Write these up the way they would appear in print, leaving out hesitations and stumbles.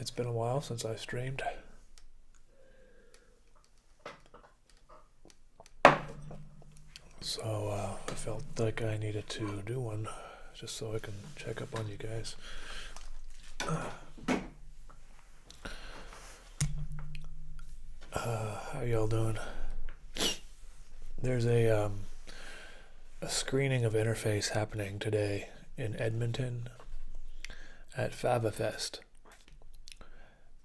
It's been a while since I streamed. So I felt like I needed to do one just so I can check up on you guys. How y'all doing? There's a screening of Interface happening today in Edmonton at FavaFest,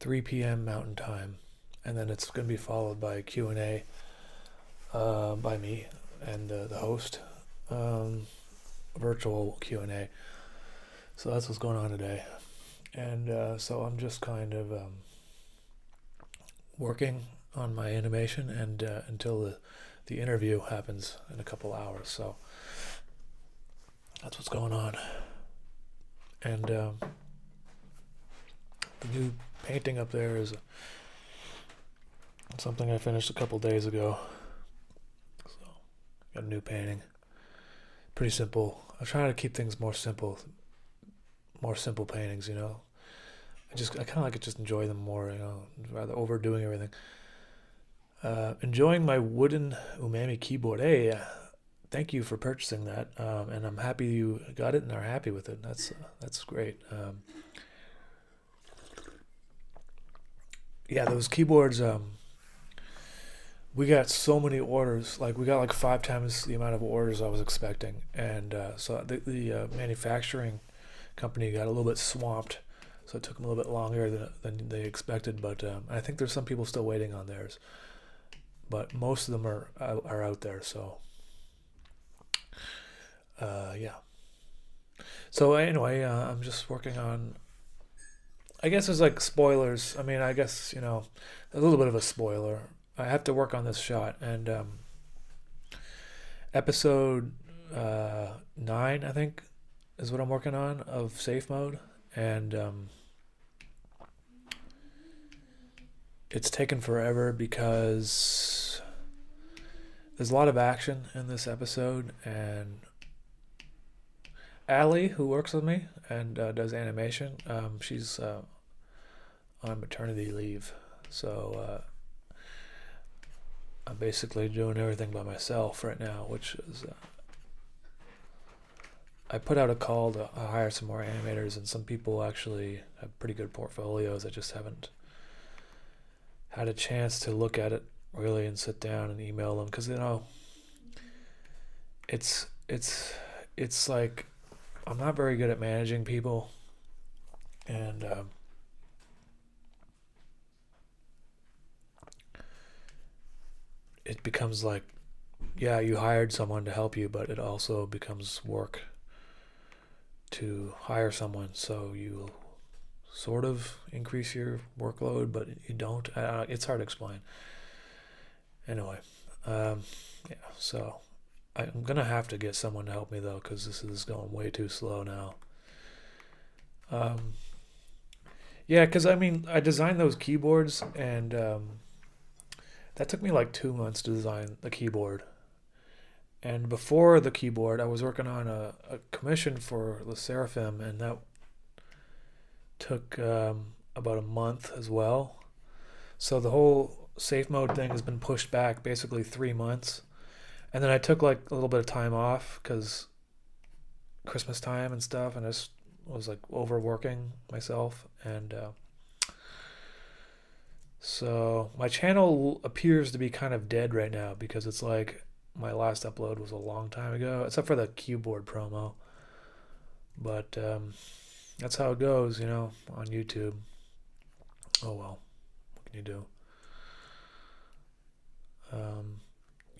3 p.m. Mountain Time, and then it's going to be followed by a Q&A by me and the host, virtual Q&A. So that's what's going on today, and so I'm just kind of working on my animation and until the interview happens in a couple hours. So that's what's going on. And the new painting up there is something I finished a couple days ago. So got a new painting. Pretty simple. I'm trying to keep things more simple paintings, you know. I kind of like to just enjoy them more, you know, rather overdoing everything. Enjoying my wooden Umami keyboard. Hey, thank you for purchasing that, and I'm happy you got it and are happy with it. That's great. Yeah, those keyboards. We got so many orders. Like we got like 5 times the amount of orders I was expecting, and so the manufacturing company got a little bit swamped. So it took them a little bit longer than they expected, but I think there's some people still waiting on theirs. But most of them are out there, so yeah. So anyway, I'm just working on. I guess there's like spoilers. I mean, I guess, you know, a little bit of a spoiler. I have to work on this shot, and episode 9, I think, is what I'm working on of safe mode, and it's taken forever because there's a lot of action in this episode, and Allie, who works with me and does animation, she's on maternity leave, so I'm basically doing everything by myself right now, which is I put out a call to hire some more animators, and some people actually have pretty good portfolios. I just haven't had a chance to look at it really and sit down and email them, because, you know, it's like I'm not very good at managing people, and it becomes like, yeah, you hired someone to help you, but it also becomes work to hire someone, so you sort of increase your workload, but you don't. It's hard to explain. Anyway, yeah, so I'm gonna have to get someone to help me though, because this is going way too slow now. Yeah, because I mean, I designed those keyboards, and that took me like 2 months to design the keyboard. And before the keyboard, I was working on a commission for the Seraphim, and that took about a month as well. So the whole safe mode thing has been pushed back basically 3 months. And then I took like a little bit of time off because Christmas time and stuff, and I just was like overworking myself. And so my channel appears to be kind of dead right now, because it's like my last upload was a long time ago, except for the keyboard promo. But that's how it goes, you know, on YouTube. Oh well, what can you do?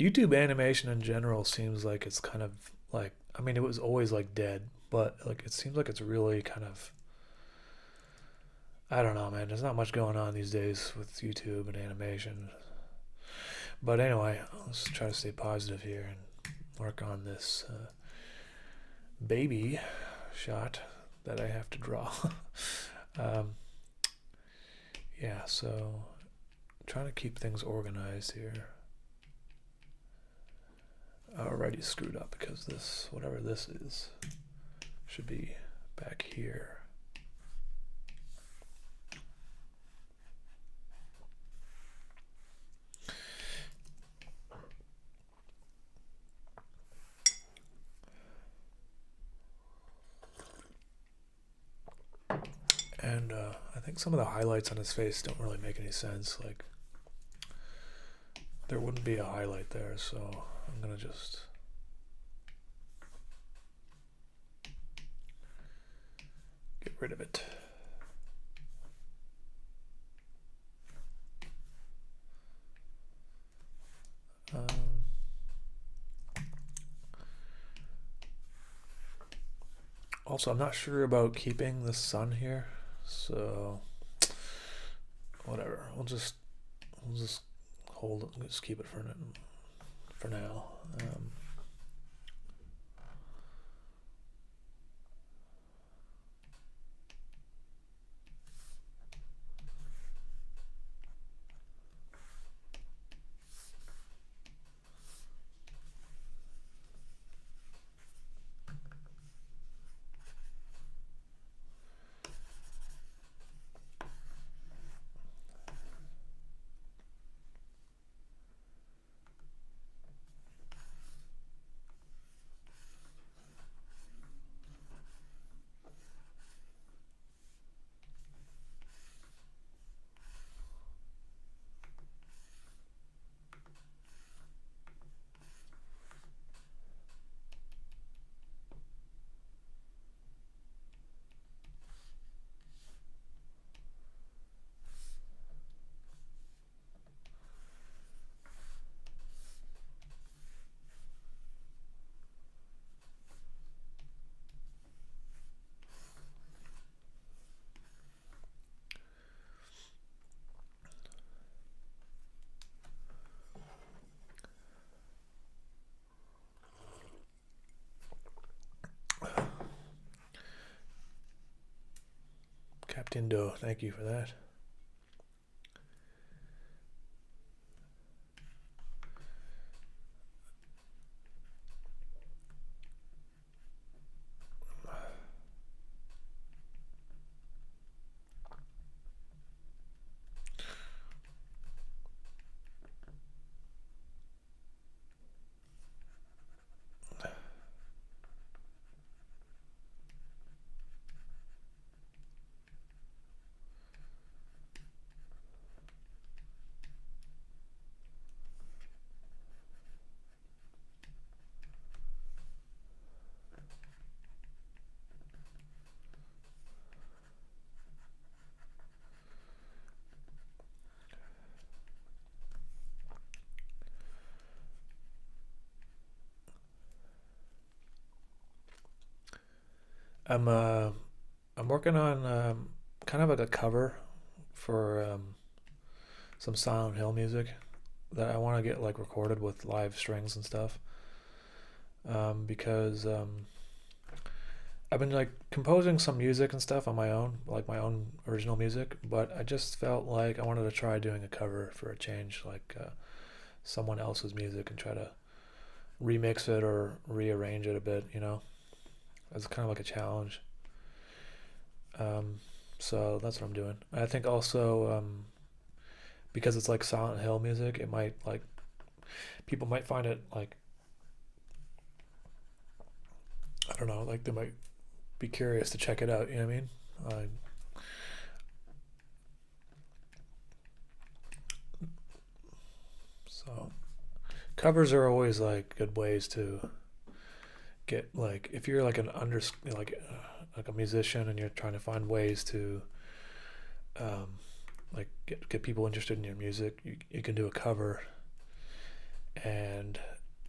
YouTube animation in general seems like it's kind of like, I mean, it was always like dead, but like it seems like it's really kind of, I don't know, man. There's not much going on these days with YouTube and animation. But anyway, let's try to stay positive here and work on this baby shot that I have to draw. Yeah, so I'm trying to keep things organized here. I already screwed up because this, whatever this is, should be back here. think some of the highlights on his face don't really make any sense. Like, there wouldn't be a highlight there, so I'm gonna just get rid of it. Also, I'm not sure about keeping the sun here, so whatever. We'll just hold it. Just keep it for now. Captain Doe, thank you for that. I'm working on kind of like a cover for some Silent Hill music that I want to get like recorded with live strings and stuff. Because I've been like composing some music and stuff on my own, like my own original music, but I just felt like I wanted to try doing a cover for a change, like someone else's music, and try to remix it or rearrange it a bit, you know? It's kind of like a challenge. So that's what I'm doing. I think also because it's like Silent Hill music, it might like people might find it like, I don't know, like they might be curious to check it out. You know what I mean? So covers are always like good ways to get, like, if you're like like a musician and you're trying to find ways to like get people interested in your music, you can do a cover, and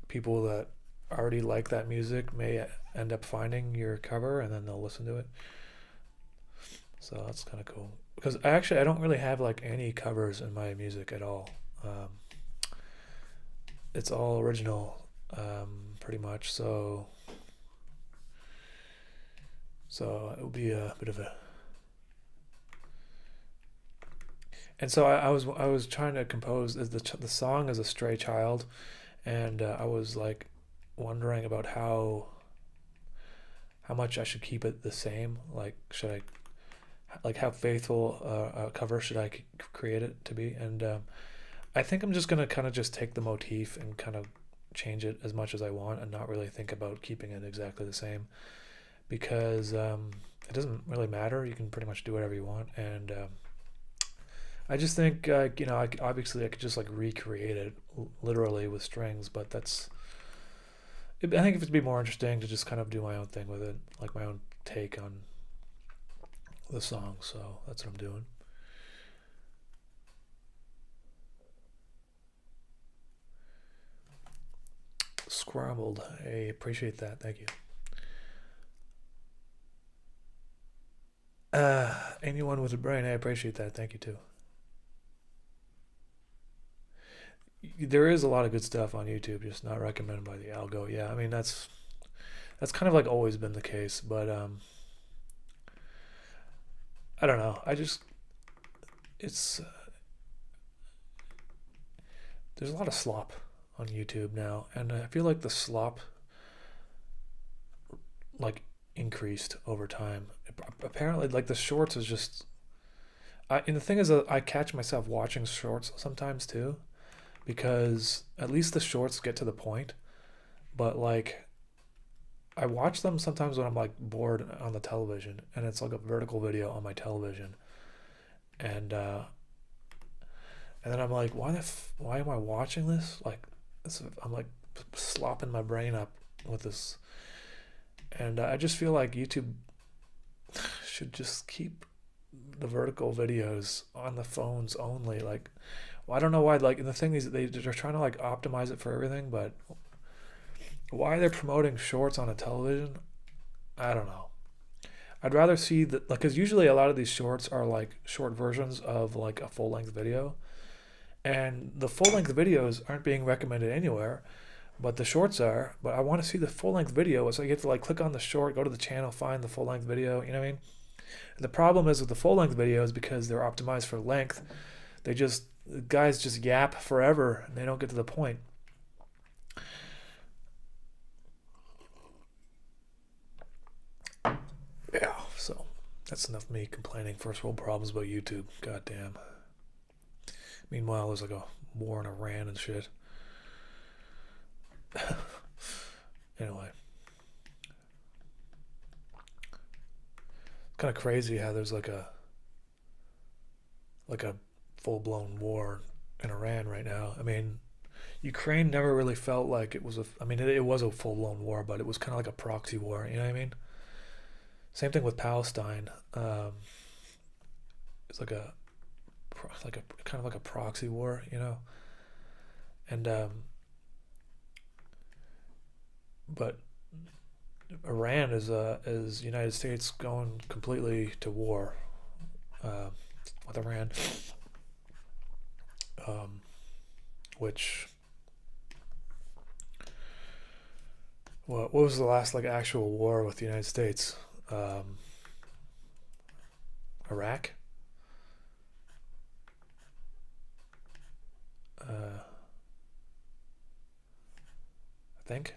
people that already like that music may end up finding your cover and then they'll listen to it. So that's kind of cool, because I don't really have like any covers in my music at all. It's all original, pretty much. So it will be a bit of a. And so I was trying to compose. The song is a stray child, and I was like wondering about how much I should keep it the same. Like, should I, like, how faithful a cover should I create it to be? And I think I'm just gonna kind of just take the motif and kind of change it as much as I want, and not really think about keeping it exactly the same, because it doesn't really matter. You can pretty much do whatever you want, and I just think obviously I could just like recreate it literally with strings, but I think it'd be more interesting to just kind of do my own thing with it, like my own take on the song. So that's what I'm doing. Scrambled. I appreciate that. Thank you. Anyone with a brain, I appreciate that. Thank you too. There is a lot of good stuff on YouTube, just not recommended by the algo. Yeah, I mean that's kind of like always been the case, but I don't know. It's there's a lot of slop on YouTube now, and I feel like the slop like increased over time. Apparently, like the shorts is just. And the thing is that I catch myself watching shorts sometimes too, because at least the shorts get to the point. But like, I watch them sometimes when I'm like bored on the television, and it's like a vertical video on my television, and and then I'm like, why am I watching this? Like, I'm like slopping my brain up with this, and I just feel like YouTube should just keep the vertical videos on the phones only. Like, well, I don't know why. Like, and the thing is, they're trying to like optimize it for everything, but why they're promoting shorts on a television, I don't know. I'd rather see that, like, because usually a lot of these shorts are like short versions of like a full length video, and the full length videos aren't being recommended anywhere, but the shorts are. But I want to see the full length video, so you have to like click on the short, go to the channel, find the full length video. You know what I mean? And the problem is with the full length videos, because they're optimized for length, the guys just yap forever and they don't get to the point. Yeah, so that's enough of me complaining first world problems about YouTube. Goddamn. Meanwhile, there's like a war in Iran and shit. Anyway, it's kind of crazy how there's like a full blown war in Iran right now. I mean, Ukraine never really felt like it was I mean, it was a full blown war, but it was kind of like a proxy war. You know what I mean? Same thing with Palestine. It's like a kind of like a proxy war, you know. And but Iran is United States going completely to war with Iran, which what was the last like actual war with the United States? Iraq. I think.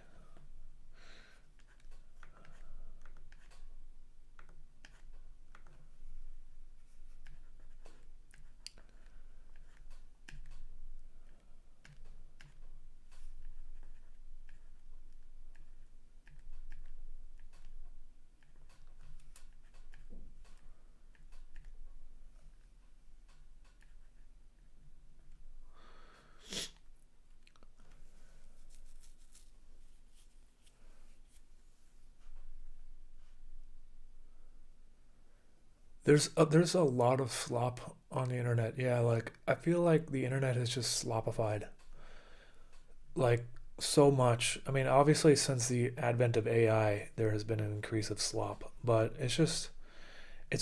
There's a lot of slop on the internet. Yeah, like I feel like the internet has just slopified like so much. I mean, obviously since the advent of AI, there has been an increase of slop, but it's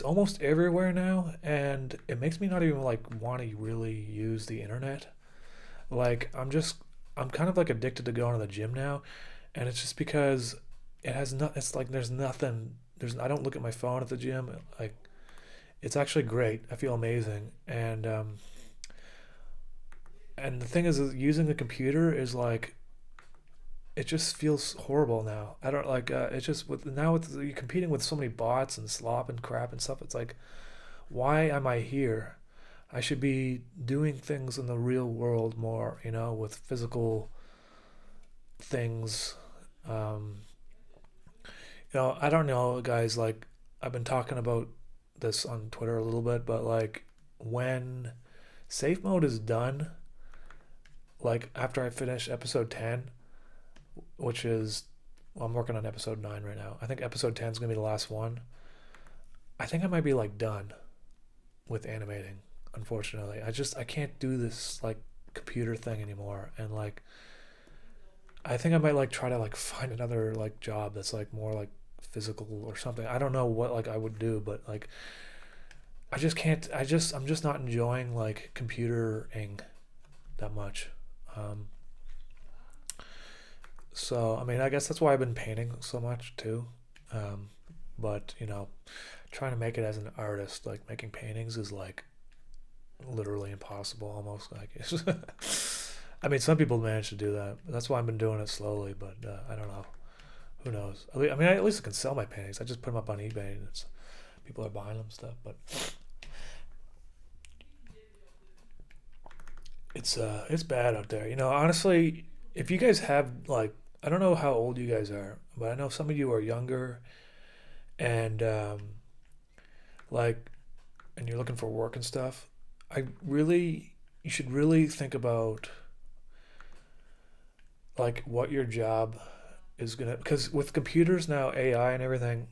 almost everywhere now, and it makes me not even like want to really use the internet. Like I'm kind of like addicted to going to the gym now, and it's just because it has not. It's like there's nothing. I don't look at my phone at the gym. Like it's actually great. I feel amazing, and the thing is using the computer is like it just feels horrible now. I don't like it's just with now with you competing with so many bots and slop and crap and stuff. It's like why am I here? I should be doing things in the real world more, you know, with physical things. Um, I don't know, guys. Like I've been talking about this on Twitter a little bit, but like when safe mode is done, like after I finish episode 10, which is, well, I'm working on episode 9 right now. I think episode 10 is going to be the last one. I think I might be like done with animating, unfortunately. I can't do this like computer thing anymore. And like, I think I might like try to like find another like job that's like more like physical or something. I don't know what like I would do, but like I just can't. I'm just not enjoying like computering that much. Um, so I mean, I guess that's why I've been painting so much too. Um, but trying to make it as an artist, like making paintings, is like literally impossible, almost. Like I mean, some people manage to do that. That's why I've been doing it slowly. But I don't know. Who knows? I mean, at least I can sell my paintings. I just put them up on eBay, and people are buying them and stuff. But it's bad out there. Honestly, if you guys have like, I don't know how old you guys are, but I know some of you are younger, and like, and you're looking for work and stuff. You should really think about like what your job is gonna, because with computers now, AI and everything,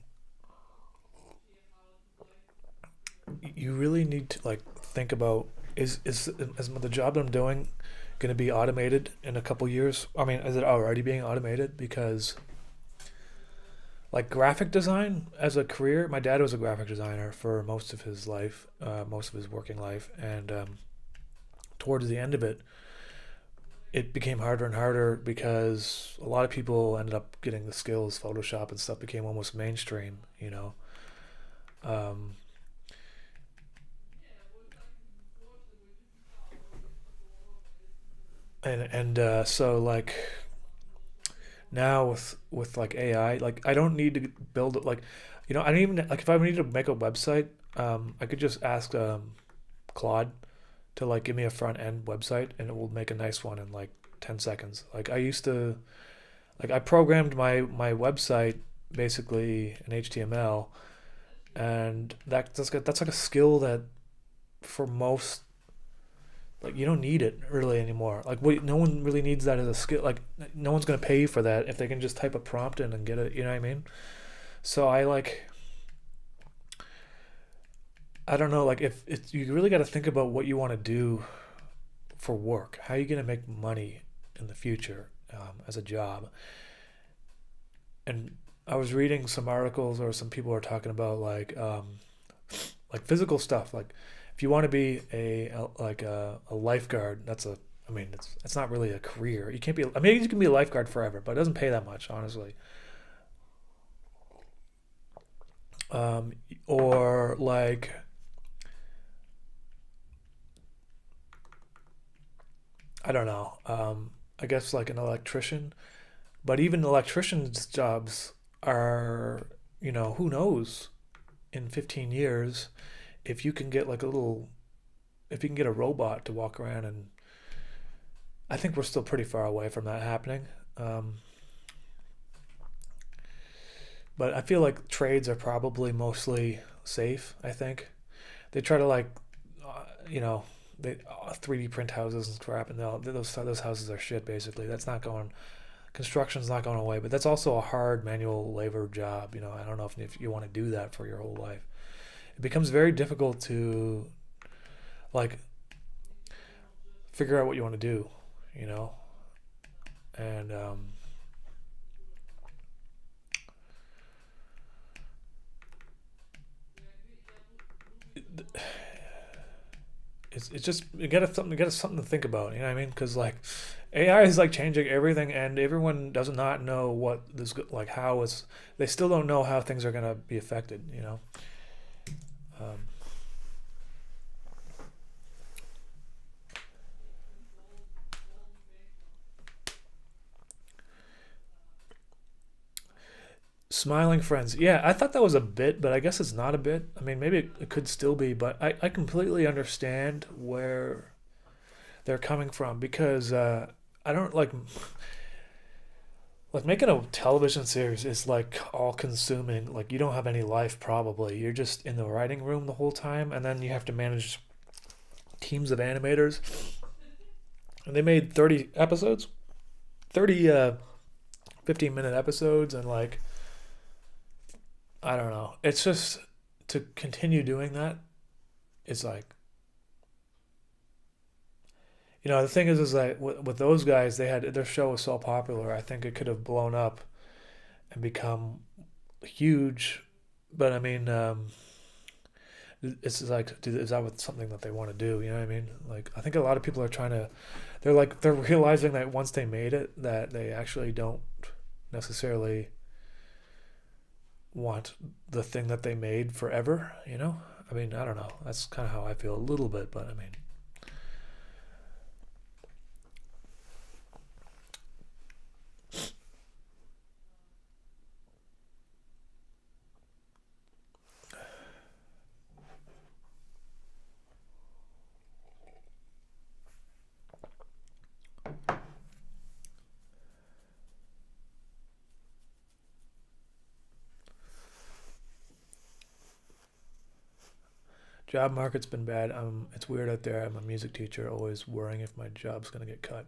you really need to like think about, is the job that I'm doing going to be automated in a couple years? I mean, is it already being automated? Because like graphic design as a career, my dad was a graphic designer for most of his life, most of his working life, and towards the end of it, it became harder and harder because a lot of people ended up getting the skills. Photoshop and stuff became almost mainstream. Um, and so like now with like AI, like I don't need to build it, like I don't even like, if I need to make a website, I could just ask Claude to like give me a front end website, and it will make a nice one in like 10 seconds. Like I used to, like I programmed my website basically in HTML, and that's like a skill that for most, like you don't need it really anymore. Like no one really needs that as a skill. Like no one's gonna pay you for that if they can just type a prompt in and get it. You know what I mean? So I don't know. Like if you really got to think about what you want to do for work. How are you gonna make money in the future as a job? And I was reading some articles, or some people are talking about like physical stuff. Like if you want to be a lifeguard, I mean, it's not really a career. You can't be. I mean, you can be a lifeguard forever, but it doesn't pay that much, honestly. Um, or like, I don't know. I guess like an electrician, but even electricians' jobs are, who knows in 15 years if you can get like if you can get a robot to walk around, and I think we're still pretty far away from that happening. Um, but I feel like trades are probably mostly safe. I think they try to like, you know, they 3D print houses and crap, and those houses are shit. Basically, that's not going. Construction's not going away, but that's also a hard manual labor job. I don't know if you want to do that for your whole life. It becomes very difficult to like figure out what you want to do. You know, and it's just you got something to think about. You know what I mean? Because like AI is like changing everything, and everyone does not know what this like how it's. They still don't know how things are gonna be affected. Um, Smiling friends. Yeah, I thought that was a bit, but I guess it's not a bit. I mean, maybe it could still be, but I completely understand where they're coming from because I don't like. Like making a television series is like all consuming. Like you don't have any life probably. You're just in the writing room the whole time, and then you have to manage teams of animators. And they made 30 episodes, 30 15-minute episodes, and like I don't know. It's just to continue doing that. It's like the thing is that with those guys, they had their show was so popular. I think it could have blown up and become huge. But I mean, it's like, is that what something that they want to do? You know what I mean? Like, I think a lot of people are trying to. They're realizing that once they made it, that they actually don't necessarily want the thing that they made forever. I mean, I don't know. That's kind of how I feel a little bit, but I mean. Job market's been bad. It's weird out there. I'm a music teacher, always worrying if my job's gonna get cut.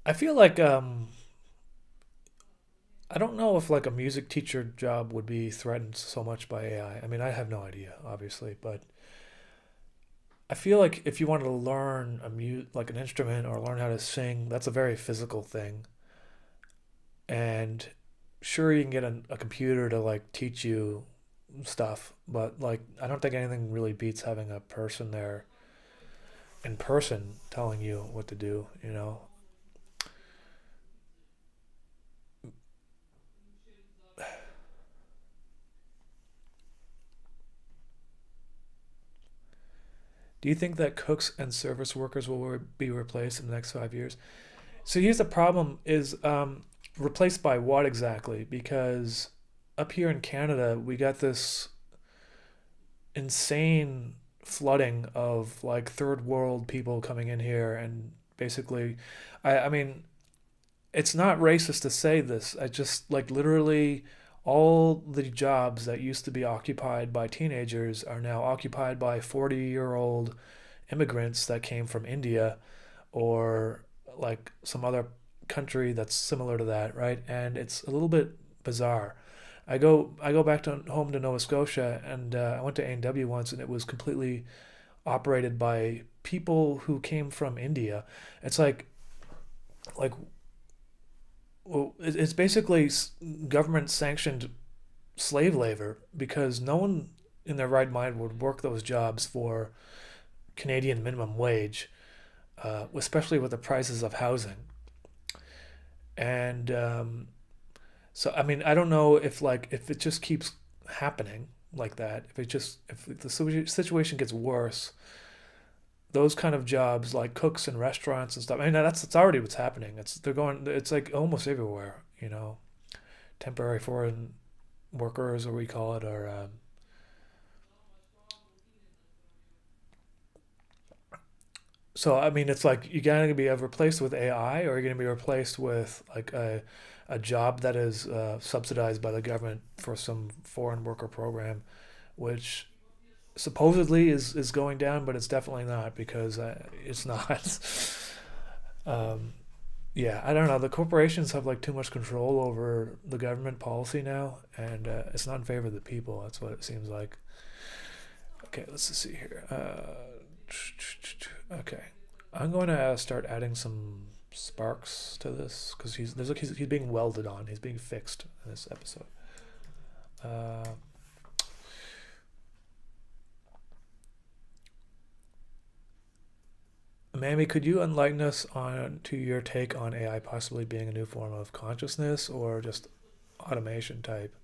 I feel like I don't know if like a music teacher job would be threatened so much by AI. I mean, I have no idea, obviously, but I feel like if you wanted to learn like an instrument or learn how to sing, that's a very physical thing. And sure, you can get a computer to like teach you stuff, but like I don't think anything really beats having a person there in person telling you what to do. Do you think that cooks and service workers will be replaced in the next 5 years? So here's the problem: is replaced by what exactly? Because up here in Canada, we got this insane flooding of like third world people coming in here, and basically, I mean, it's not racist to say this. I just like literally all the jobs that used to be occupied by teenagers are now occupied by 40-year-old immigrants that came from India or like some other country that's similar to that, right? And it's a little bit bizarre. I go back to home to Nova Scotia, and I went to A&W once, and it was completely operated by people who came from India. It's like well, it's basically government sanctioned slave labor because no one in their right mind would work those jobs for Canadian minimum wage, especially with the prices of housing. And so, I mean, I don't know if it just keeps happening like that, if the situation gets worse, those kind of jobs like cooks in restaurants and stuff. I mean, that's already what's happening. They're going. It's like almost everywhere. Temporary foreign workers, or we call it, or so. I mean, it's like you're gonna be replaced with AI, or you're gonna be replaced with like a job that is subsidized by the government for some foreign worker program, which supposedly is going down, but it's definitely not because it's not. um, yeah, I don't know. The corporations have like too much control over the government policy now, and it's not in favor of the people. That's what it seems like. Okay, let's just see here. Okay, I'm going to start adding some sparks to this because he's being welded on. He's being fixed in this episode. Uh, Mammy, could you enlighten us on to your take on AI possibly being a new form of consciousness or just automation type?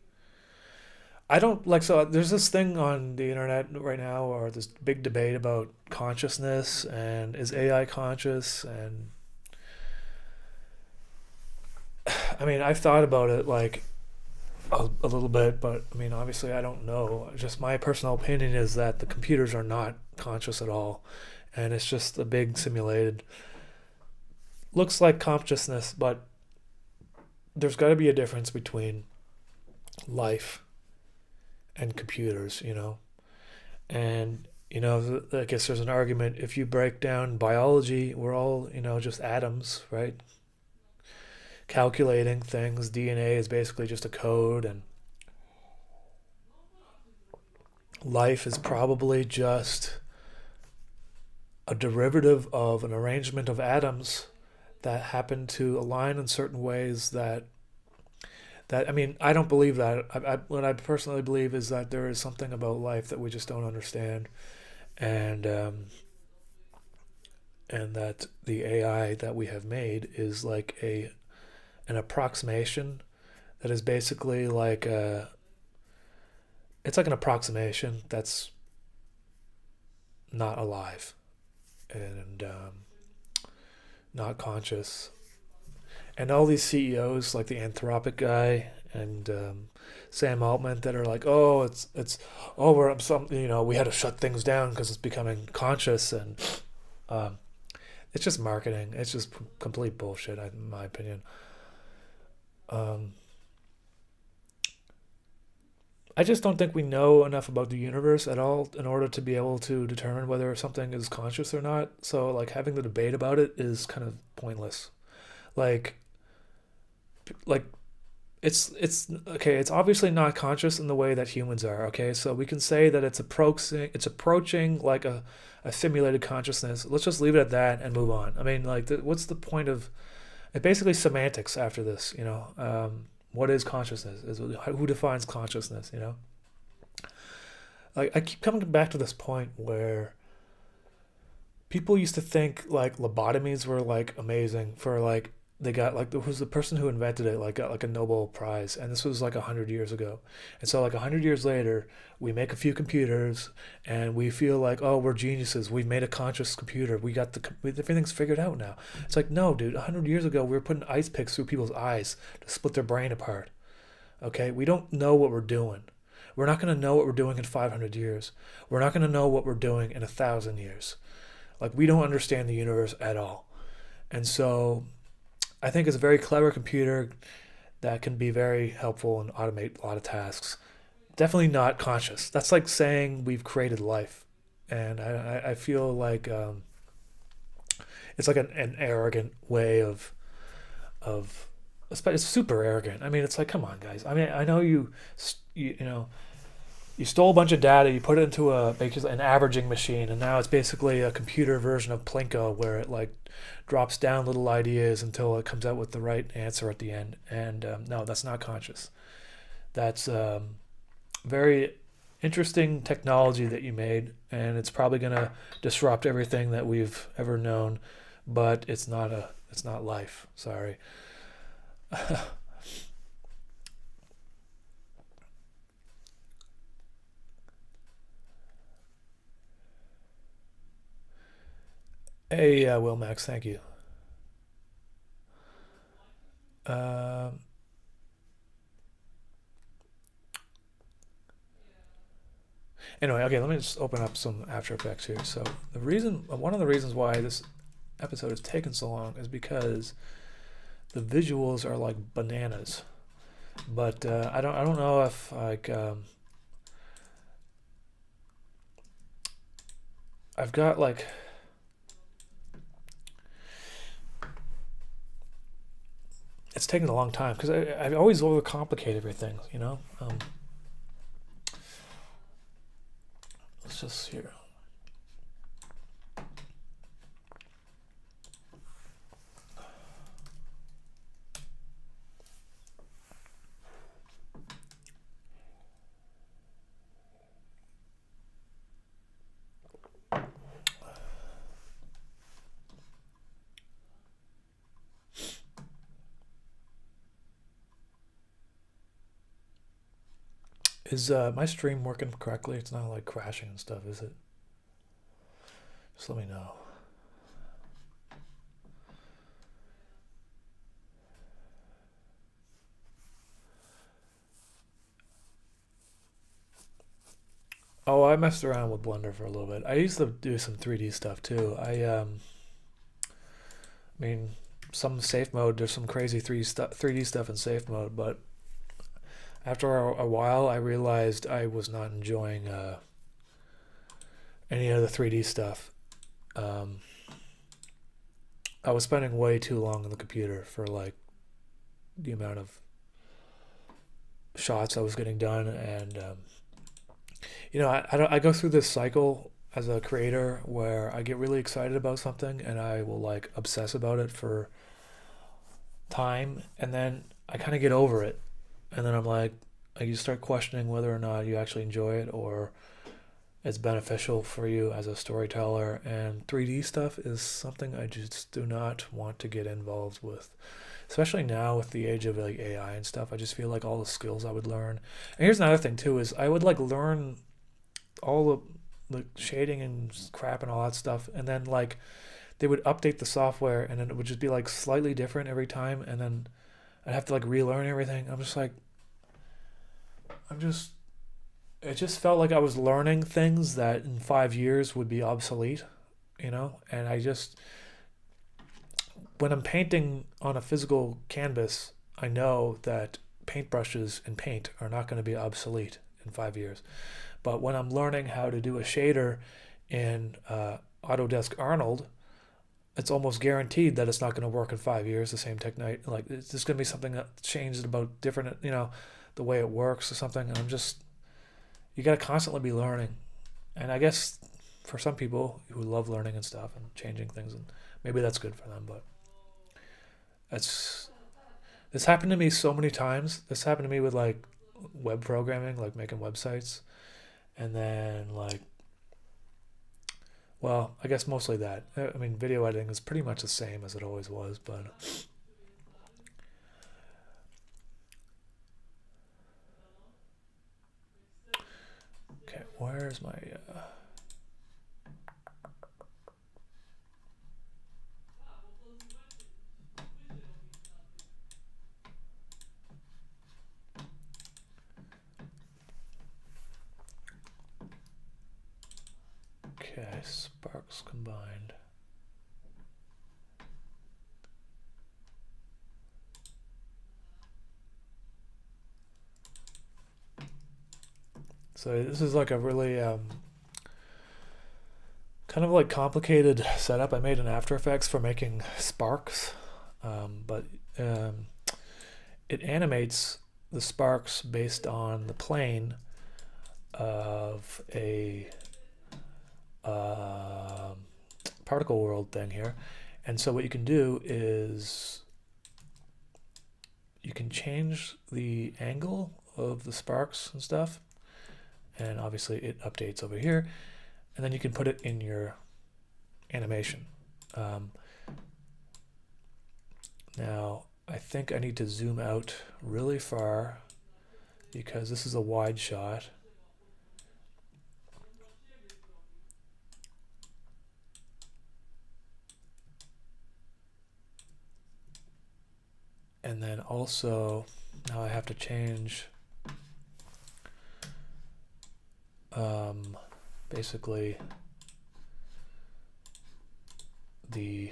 I don't like so there's this thing on the internet right now or this big debate about consciousness and is AI conscious, and I mean I've thought about it like a little bit, but I mean obviously I don't know. Just my personal opinion is that the computers are not conscious at all, and it's just a big simulated looks like consciousness, but there's got to be a difference between life and computers, you know? And, you know, I guess there's an argument if you break down biology, we're all, you know, just atoms, right? Calculating things. DNA is basically just a code, and life is probably just a derivative of an arrangement of atoms that happen to align in certain ways that I mean, I don't believe that. What I personally believe is that there is something about life that we just don't understand, and and that the AI that we have made is like a an approximation that is basically like a it's like an approximation that's not alive and not conscious. And all these CEOs, like the Anthropic guy and Sam Altman, that are like, oh, it's oh, we're some, you know, we had to shut things down because it's becoming conscious, and um, it's just marketing. It's just complete bullshit, in my opinion. Um, I just don't think we know enough about the universe at all in order to be able to determine whether something is conscious or not. So, like, having the debate about it is kind of pointless. Like, like it's okay. It's obviously not conscious in the way that humans are. Okay, so we can say that it's approaching like a simulated consciousness. Let's just leave it at that and move on. I mean, like, what's the point of it? Basically, semantics after this. You know, what is consciousness? Is who defines consciousness? You know, like I keep coming back to this point where people used to think like lobotomies were like amazing for like they got like who was the person who invented it like got like a Nobel Prize, and this was like 100 years ago. And so like 100 years later, we make a few computers and we feel like, oh, we're geniuses. We've made a conscious computer. We got everything's figured out now. It's like, no, dude. 100 years ago, we were putting ice picks through people's eyes to split their brain apart. Okay, we don't know what we're doing. We're not going to know what we're doing in 500 years. We're not going to know what we're doing in 1,000 years. Like, we don't understand the universe at all. And so I think it's a very clever computer that can be very helpful and automate a lot of tasks. Definitely not conscious. That's like saying we've created life. And I feel like it's like an arrogant way of it's super arrogant. I mean, it's like, come on, guys. I mean, I know you know, you stole a bunch of data, you put it into basically an averaging machine, and now it's basically a computer version of Plinko where it like drops down little ideas until it comes out with the right answer at the end. And no, that's not conscious. That's very interesting technology that you made, and it's probably gonna disrupt everything that we've ever known. But it's not life. Sorry. Hey, Will Max, thank you. Um, anyway, okay, let me just open up some After Effects here. So one of the reasons why this episode has taken so long is because the visuals are like bananas. But I don't know if like I've got like it's taken a long time because I always overcomplicate everything. You know. Let's just here. Is my stream working correctly? It's not like crashing and stuff, is it? Just let me know. Oh, I messed around with Blender for a little bit. I used to do some 3D stuff too. I mean, some safe mode. There's some crazy 3D stuff in safe mode, but after a while, I realized I was not enjoying any of the 3D stuff. I was spending way too long on the computer for like the amount of shots I was getting done, and I go through this cycle as a creator where I get really excited about something and I will like obsess about it for time, and then I kind of get over it, and then I'm like, you start questioning whether or not you actually enjoy it or it's beneficial for you as a storyteller. And 3D stuff is something I just do not want to get involved with, especially now with the age of like AI and stuff. I just feel like all the skills I would learn. And here's another thing too, is I would like learn all the shading and crap and all that stuff, and then like they would update the software and then it would just be like slightly different every time, and then I'd have to like relearn everything. It just felt like I was learning things that in 5 years would be obsolete, and when I'm painting on a physical canvas, I know that paintbrushes and paint are not going to be obsolete in 5 years. But when I'm learning how to do a shader in Autodesk Arnold, it's almost guaranteed that it's not going to work in 5 years. The same technique, like it's just going to be something that changed about different, the way it works or something. And you got to constantly be learning. And I guess for some people who love learning and stuff and changing things, and maybe that's good for them. But this happened to me so many times. This happened to me with like web programming, like making websites, and then I guess mostly that. I mean, video editing is pretty much the same as it always was, but okay, where's my okay, sparks combined. So this is like a really kind of like complicated setup. I made an After Effects for making sparks, but it animates the sparks based on the plane of a particle world thing here. And so what you can do is you can change the angle of the sparks and stuff, and obviously it updates over here, and then you can put it in your animation. Now I think I need to zoom out really far because this is a wide shot. And then also now I have to change basically the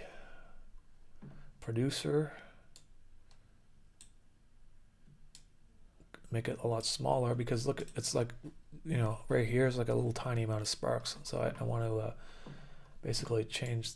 producer, make it a lot smaller because look, it's like, right here is like a little tiny amount of sparks. So I want to basically change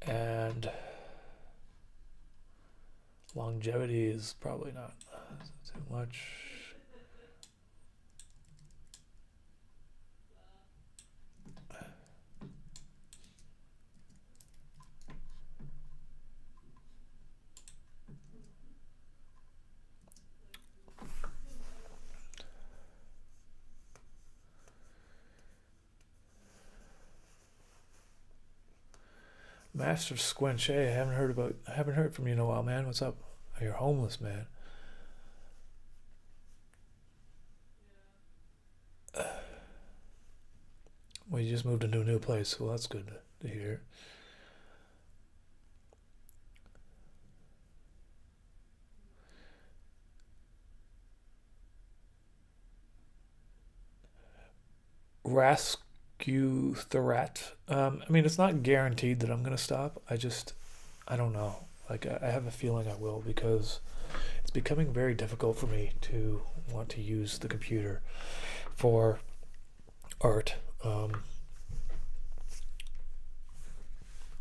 and longevity is probably not too much. Master Squinch, hey, I haven't heard from you in a while, man. What's up? Oh, you're homeless, man. Well, you just moved into a new place. Well, that's good to hear. Rescue threat. I mean, it's not guaranteed that I'm gonna stop. I don't know. Like, I have a feeling I will because it's becoming very difficult for me to want to use the computer for art.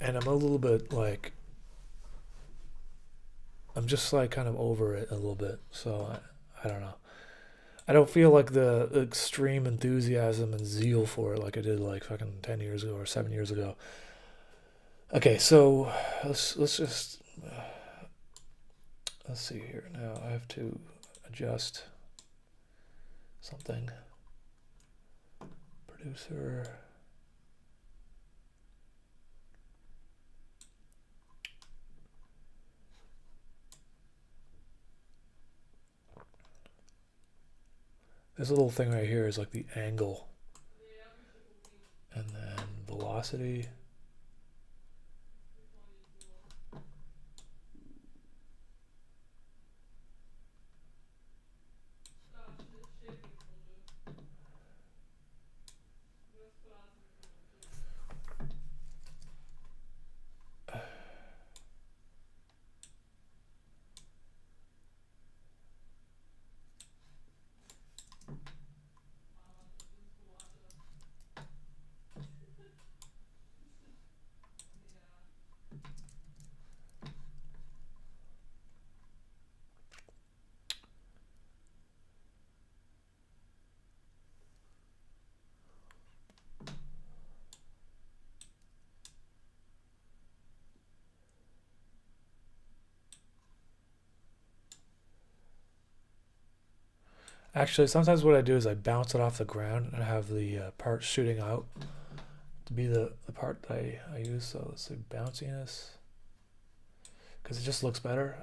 And I'm a little bit like, I'm just like kind of over it a little bit. So I don't know. I don't feel like the extreme enthusiasm and zeal for it like I did like fucking 10 years ago or 7 years ago. Okay, so let's just let's see here. Now I have to adjust something. Producer. This little thing right here is like the angle. And then velocity. Actually, sometimes what I do is I bounce it off the ground and I have the part shooting out to be the part that I use. So let's say bounciness, because it just looks better.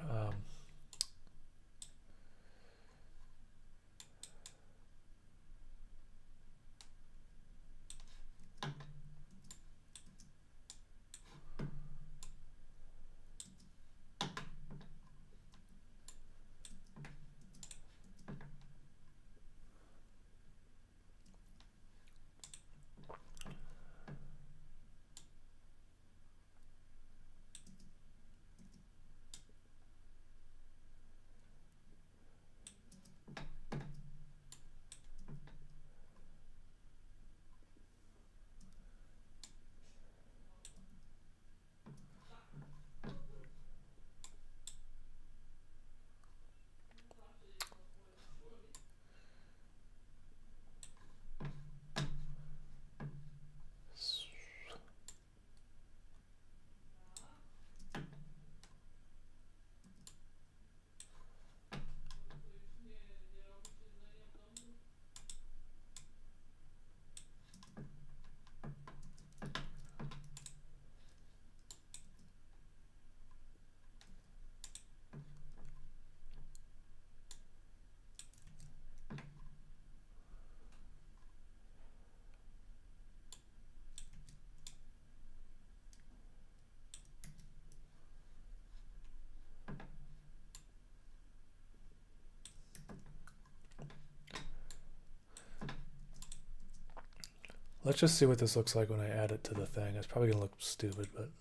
Let's just see what this looks like when I add it to the thing. It's probably gonna look stupid, but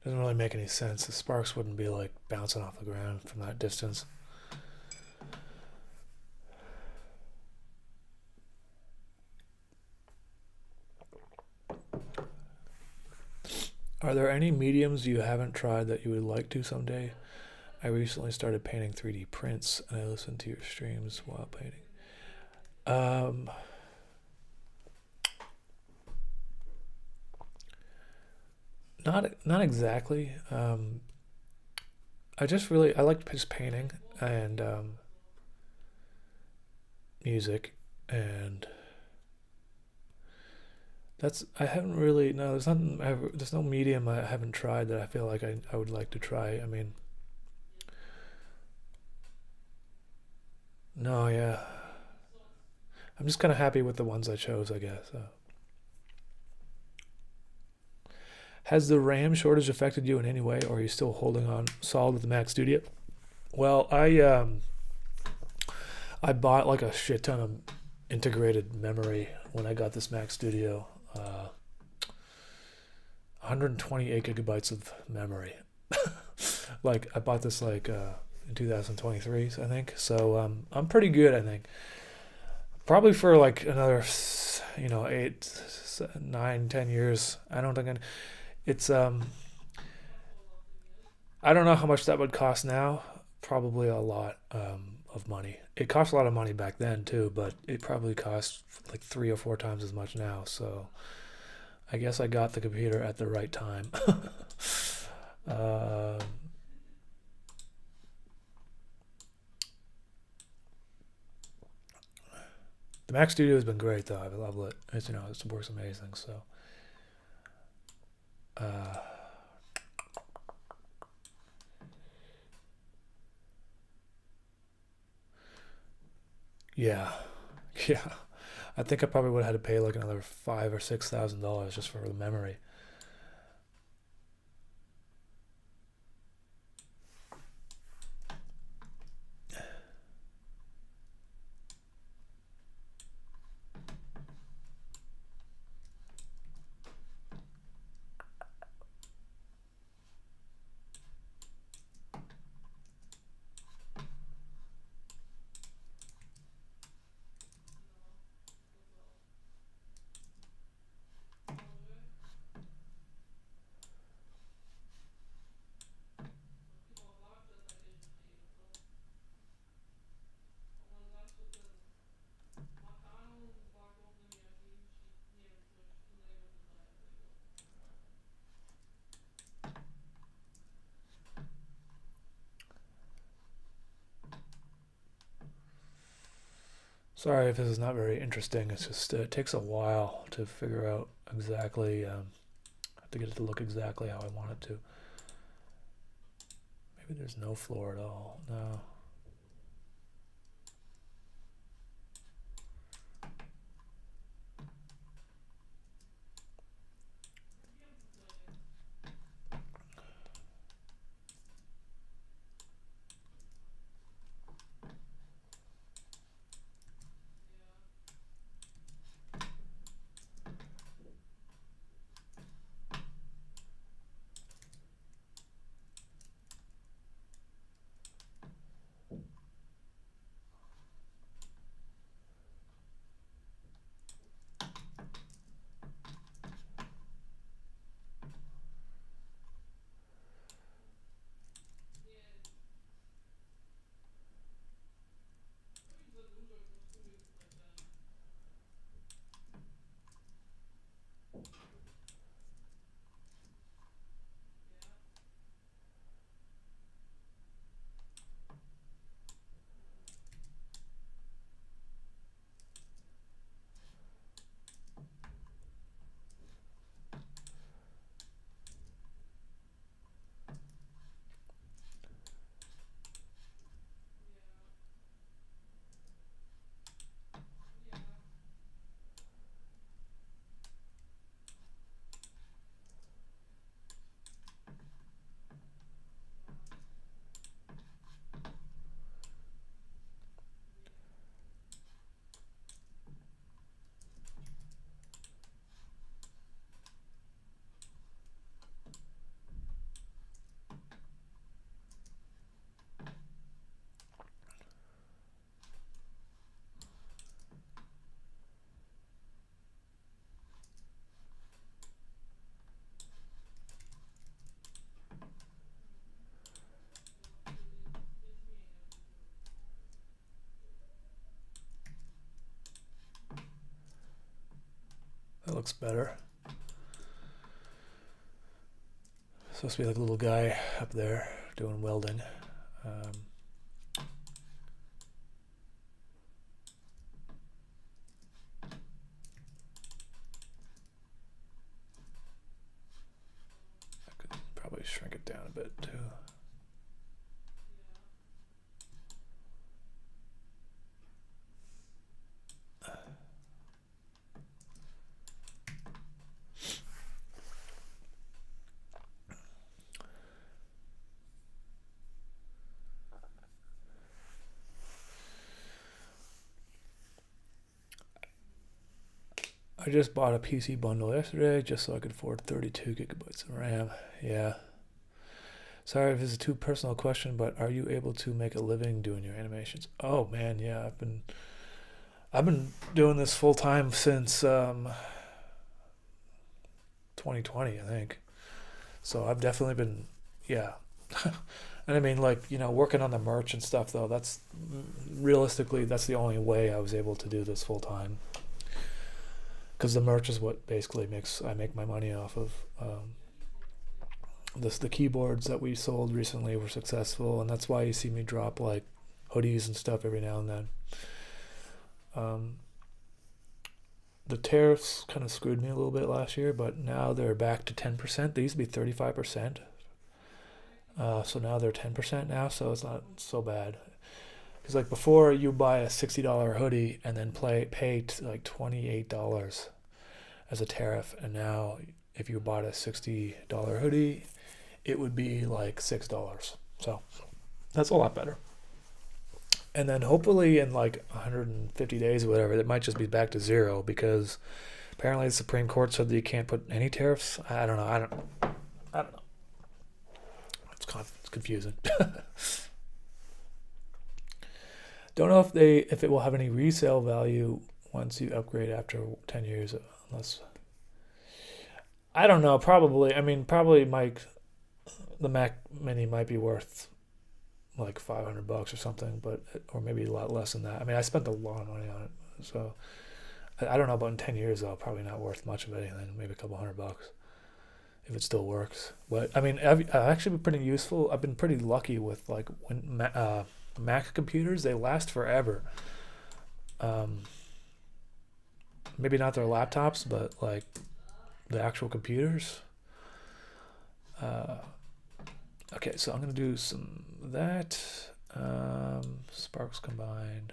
doesn't really make any sense. The sparks wouldn't be like bouncing off the ground from that distance. Are there any mediums you haven't tried that you would like to someday? I recently started painting 3D prints and I listened to your streams while painting. Not exactly. I like just painting and music, and I haven't really, no, there's nothing, there's no medium I haven't tried that I feel like I would like to try. I mean, no, yeah. I'm just kind of happy with the ones I chose, I guess. Has the RAM shortage affected you in any way, or are you still holding on solid with the Mac Studio? Well, I bought like a shit ton of integrated memory when I got this Mac Studio. 128 gigabytes of memory. Like I bought this like in 2023, I think. So I'm pretty good, I think. Probably for like another, 8, 9, 10 years. I don't think it's I don't know how much that would cost now. Probably a lot of money. It cost a lot of money back then too, but it probably costs like 3 or 4 times as much now. So I guess I got the computer at the right time. uh, the Mac Studio has been great though. I love it. It works amazing. So uh, yeah, yeah. I think I probably would have had to pay like another $5,000 or $6,000 just for the memory. Sorry if this is not very interesting. It's just it takes a while to figure out exactly. I have to get it to look exactly how I want it to. Maybe there's no floor at all. No. That looks better. Supposed to be like a little guy up there. doing welding. I could probably shrink it down a bit too. I just bought a PC bundle yesterday just so I could afford 32 gigabytes of RAM. Yeah. Sorry if this is a too personal question, but are you able to make a living doing your animations? Oh man, yeah, I've been doing this full time since 2020, I think. So I've definitely been, yeah. And I mean, like, you know, working on the merch and stuff though, that's realistically that's the only way I was able to do this full time. Because the merch is what basically I make my money off of. The keyboards that we sold recently were successful, and that's why you see me drop like hoodies and stuff every now and then. The tariffs kind of screwed me a little bit last year, but now they're back to 10%. They used to be 35%. So now they're 10% now, so it's not so bad. Because like before, you buy a $60 hoodie and then pay like $28 as a tariff, and now if you bought a $60 hoodie, it would be like $6. So that's a lot better. And then hopefully in like 150 days or whatever, it might just be back to zero because apparently the Supreme Court said that you can't put any tariffs. I don't know. It's confusing. Don't know if it will have any resale value once you upgrade after 10 years, unless I don't know. Probably. I mean, probably the Mac Mini might be worth like $500 or something, or maybe a lot less than that. I mean, I spent a lot of money on it, so I don't know about in 10 years though. Probably not worth much of anything. Maybe a couple $100 if it still works. But I mean, I've actually been pretty useful. I've been pretty lucky with like Mac computers. They last forever. Maybe not their laptops, but like the actual computers. Okay, so I'm gonna do some of that. Sparks combined.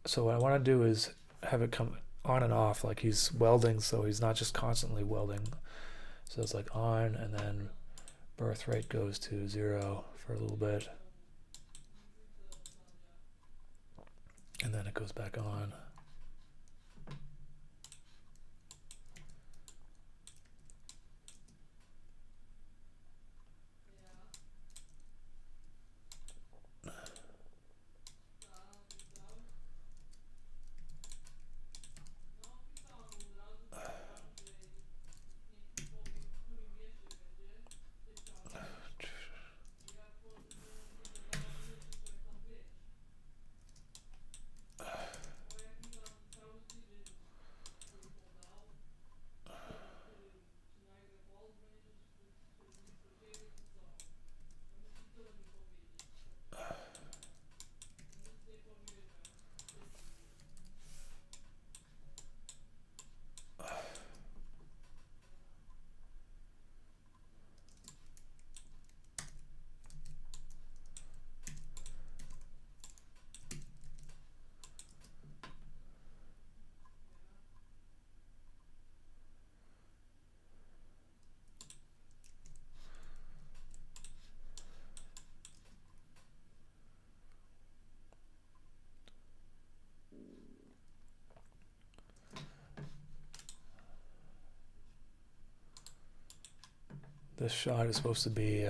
So what I want to do is have it come on and off, like he's welding, so he's not just constantly welding. So it's like on, and then birth rate goes to 0 for a little bit, and then it goes back on. This shot is supposed to be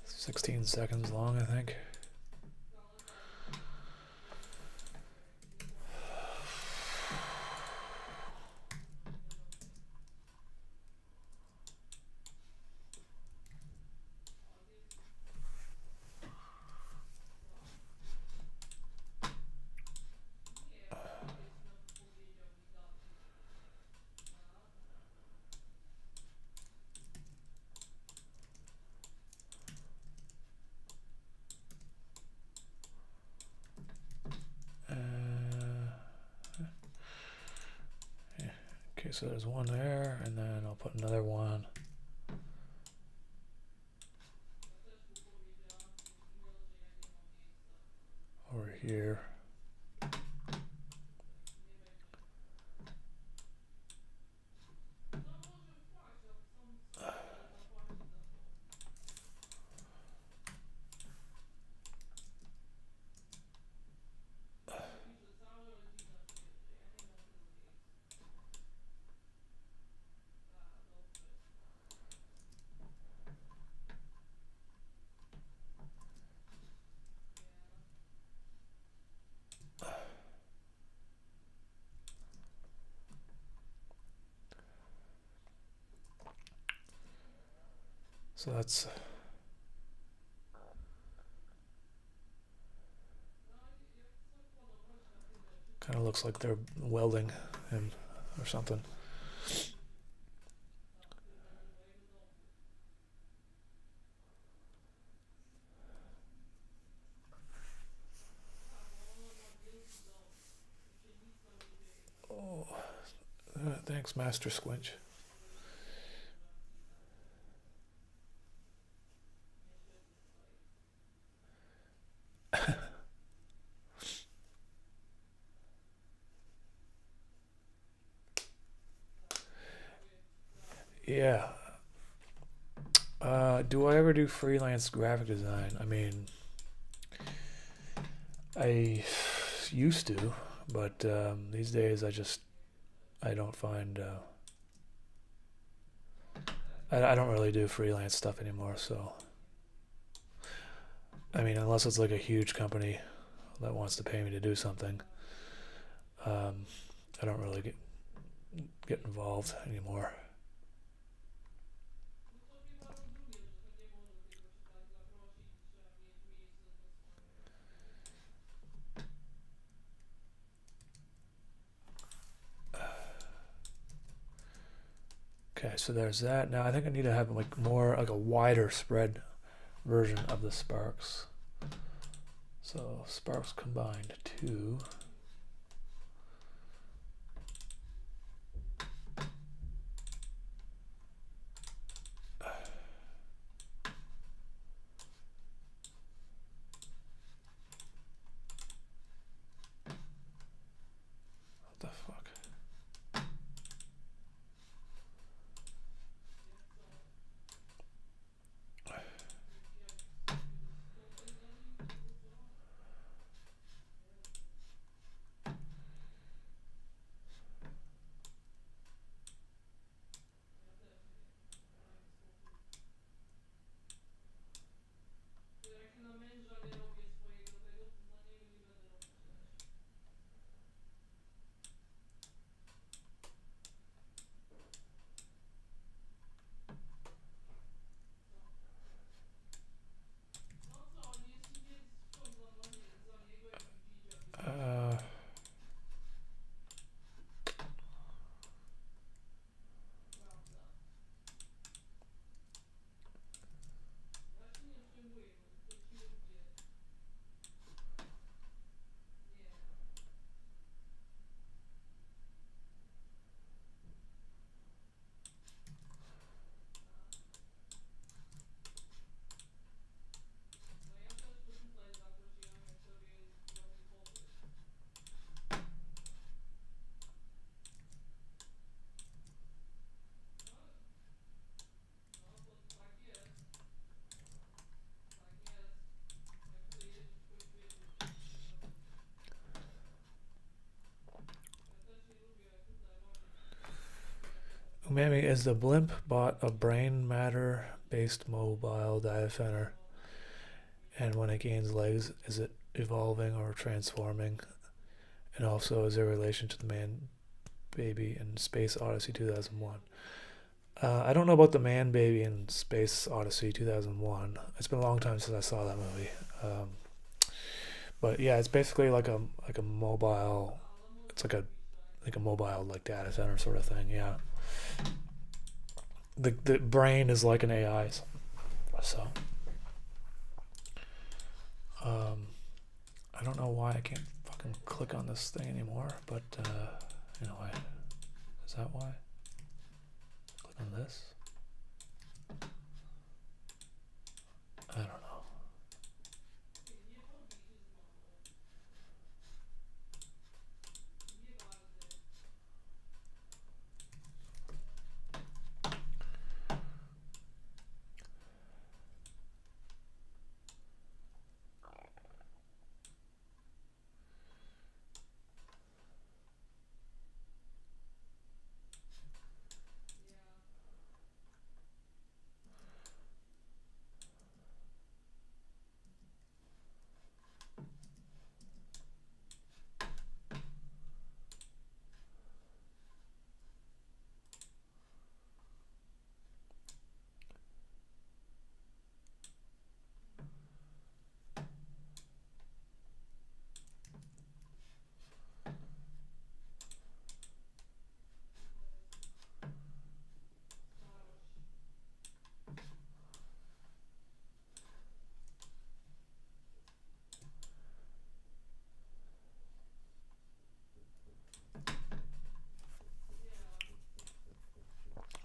16 seconds long, I think. Okay, so there's one there, and then I'll put another one over here. So that's kind of looks like they're welding him or something. Oh, thanks, Master Squinch. Yeah. Do I ever do freelance graphic design? I mean, I used to, but these days I don't find I don't really do freelance stuff anymore. So I mean, unless it's like a huge company that wants to pay me to do something, I don't really get involved anymore. Okay, so there's that. Now I think I need to have like more like a wider spread version of the sparks. So sparks combined 2. What the fuck? Uh, Umami, is the blimp bot a brain matter based mobile data center? And when it gains legs, is it evolving or transforming? And also, is there a relation to the man baby in Space Odyssey 2001? I don't know about the man baby in Space Odyssey 2001. It's been a long time since I saw that movie. But yeah, it's basically like a mobile. It's like a mobile like data center sort of thing. Yeah. The brain is like an AI. So I don't know why I can't fucking click on this thing anymore. But anyway, Is that why? Click on this. I don't know.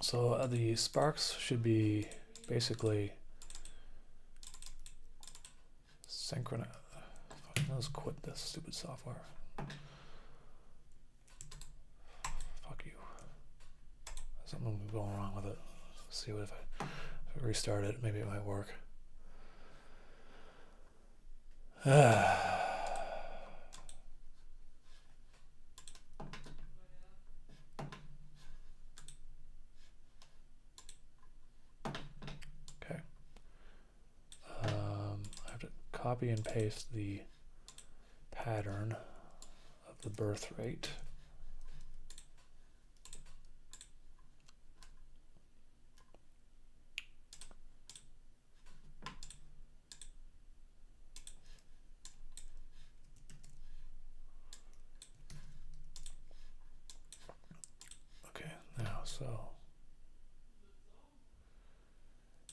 So the sparks should be basically synchronized. Let's quit this stupid software. Fuck you. Something going wrong with it. Let's see what if I restart it, maybe it might work. Okay. I have to copy and paste the pattern of the birth rate. So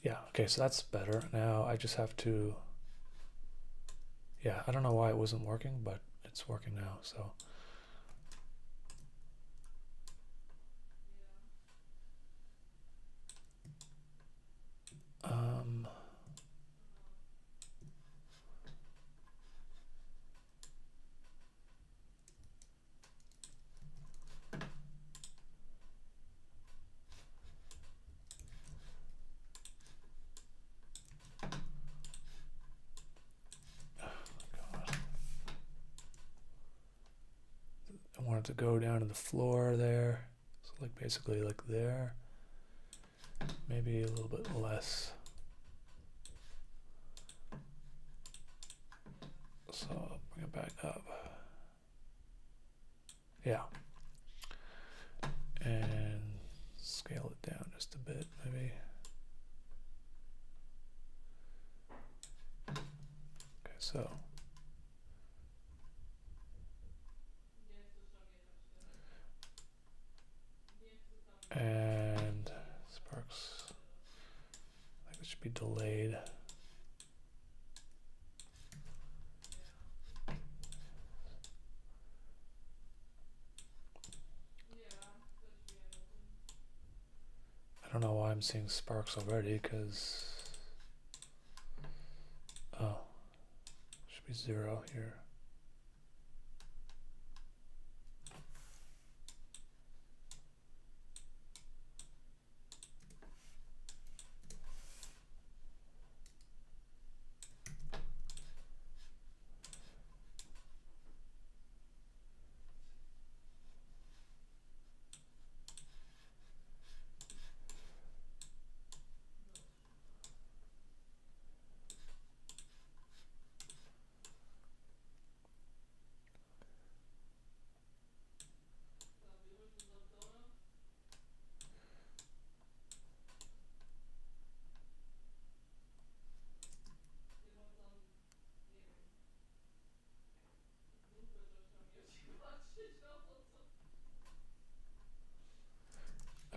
yeah, okay, so that's better. Now I just have to, yeah, I don't know why it wasn't working, but it's working now. So I want it to go down to the floor there. So like basically like there. Maybe a little bit less. So I'll bring it back up. Yeah. And scale it down just a bit, maybe. Okay, so. And sparks, I think it should be delayed. I don't know why I'm seeing sparks already, because, oh, should be 0 here.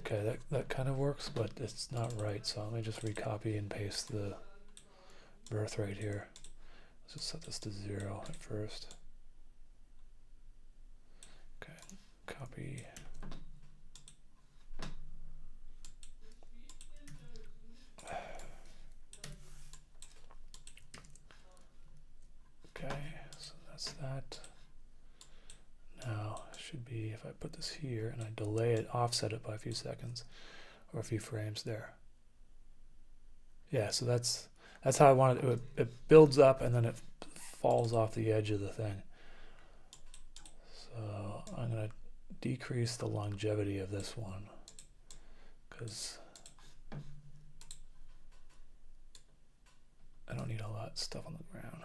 Okay, that kind of works, but it's not right, so let me just recopy and paste the birth rate here. Let's just set this to 0 at first. Okay, copy, that's that. Now it should be, if I put this here and I delay it, offset it by a few seconds or a few frames there. Yeah, so that's how I want it. It builds up and then it falls off the edge of the thing. So I'm going to decrease the longevity of this one because I don't need a lot of stuff on the ground.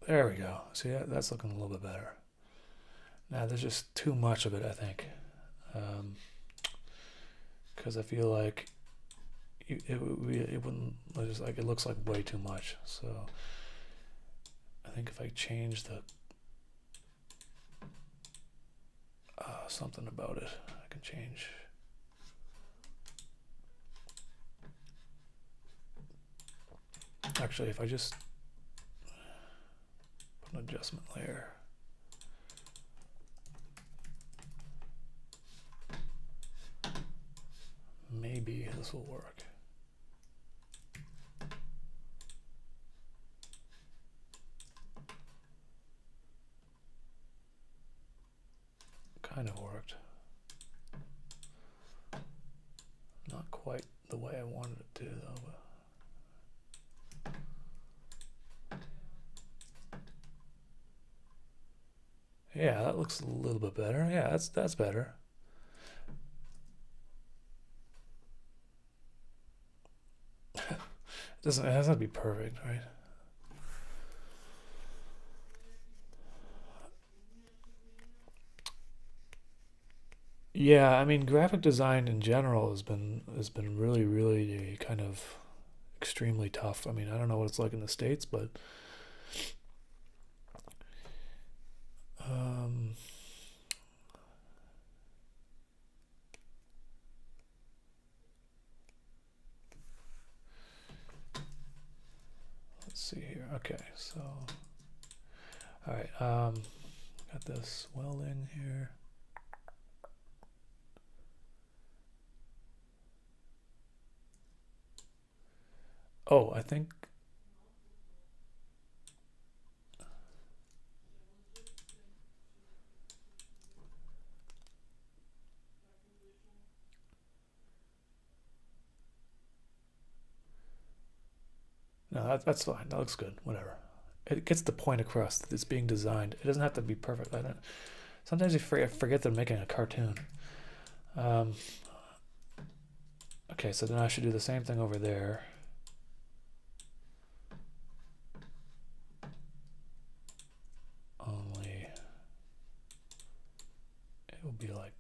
There we go. See, that's looking a little bit better. Now there's just too much of it, I think, because I feel like it wouldn't, just like, it looks like way too much. So I think if I change the something about it, I can change. Actually, if I just put an adjustment layer. Maybe this will work. Kind of worked. Not quite the way I wanted it to, though. But yeah, that looks a little bit better. Yeah, that's better. It has to be perfect, right? Yeah, I mean, graphic design in general has been really kind of extremely tough. I mean, I don't know what it's like in the States, but let's see here. Okay, so all right, got this welding here. Oh, I think no, that's fine. That looks good. Whatever. It gets the point across that it's being designed. It doesn't have to be perfect. I don't. Sometimes you forget they're making a cartoon. Okay, so then I should do the same thing over there. Only it will be like.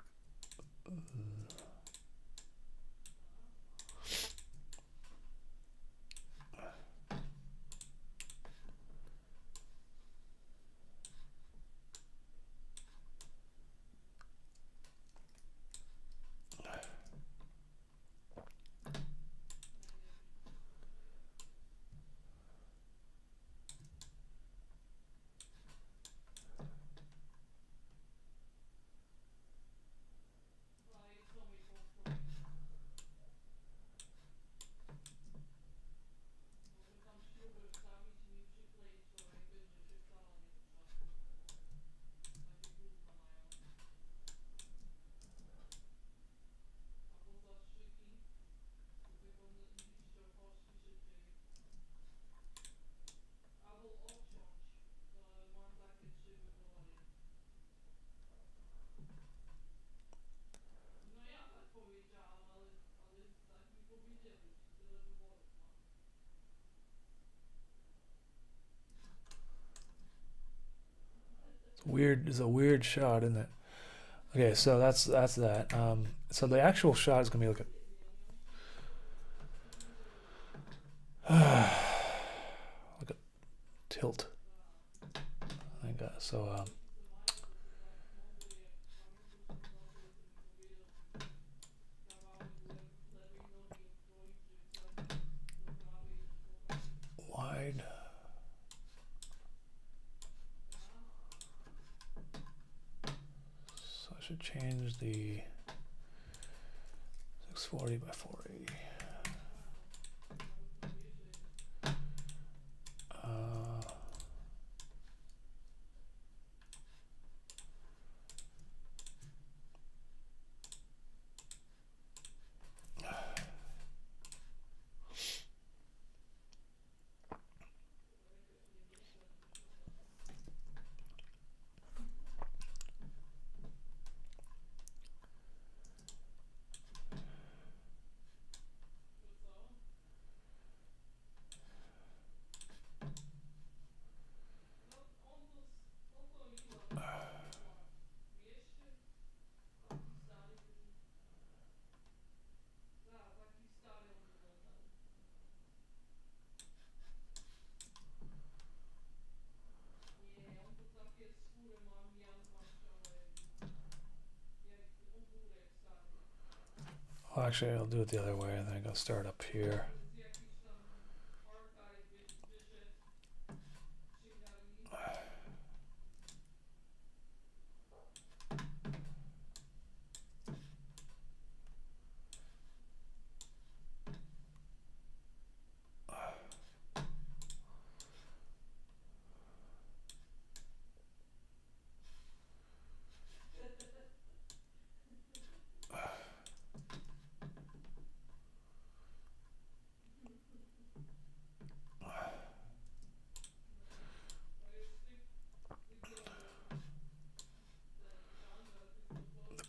Weird is a weird shot, isn't it? Okay, so that's that. So the actual shot is gonna be like a like a tilt. I think so. Wide. So I should change the 640 by 480. actually, I'll do it the other way. I think I'll start up here.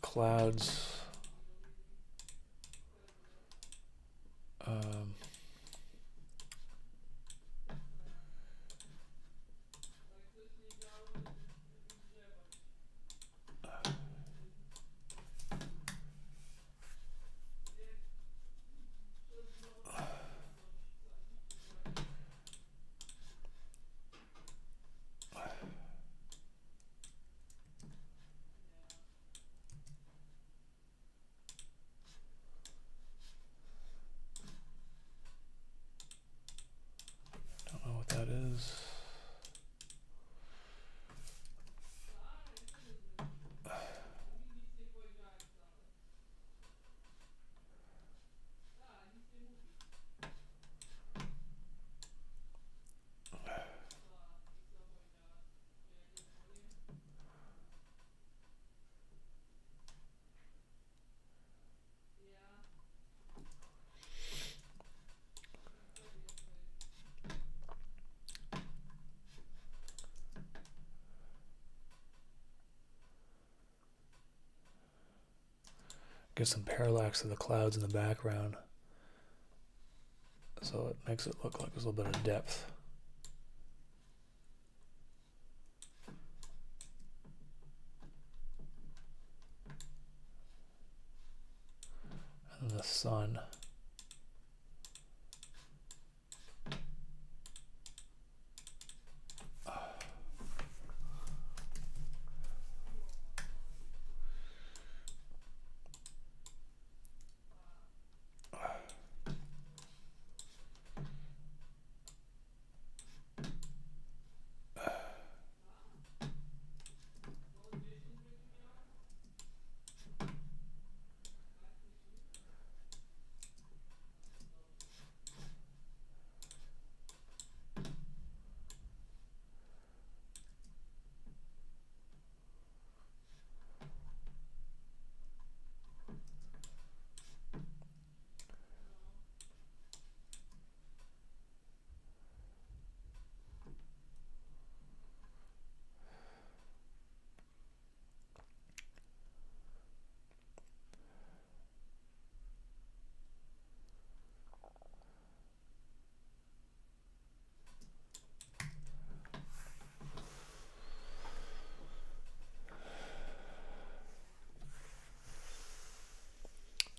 Clouds. Don't know what that is. Give some parallax to the clouds in the background, so it makes it look like there's a little bit of depth. And the sun.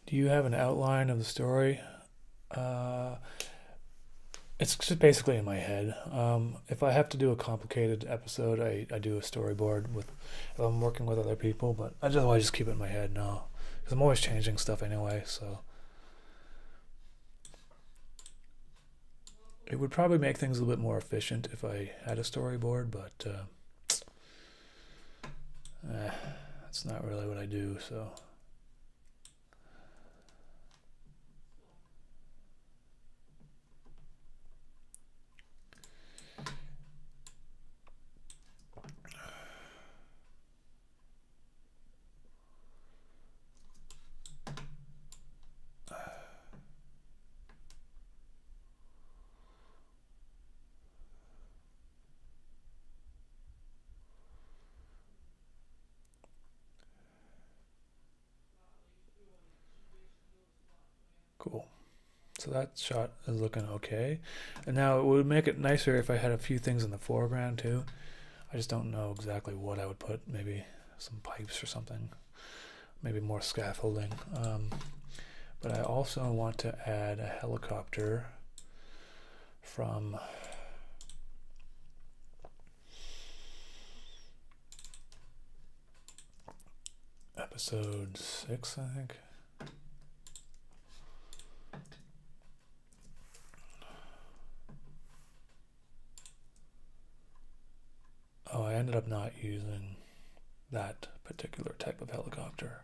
Do you have an outline of the story? It's just basically in my head. If I have to do a complicated episode, I do a storyboard with if I'm working with other people, but I just keep it in my head now because I'm always changing stuff anyway. So it would probably make things a little bit more efficient if I had a storyboard, but that's not really what I do. So. Cool. So that shot is looking okay. And now it would make it nicer if I had a few things in the foreground too. I just don't know exactly what I would put. Maybe some pipes or something. Maybe more scaffolding. But I also want to add a helicopter from episode 6, I think. ended up not using that particular type of helicopter.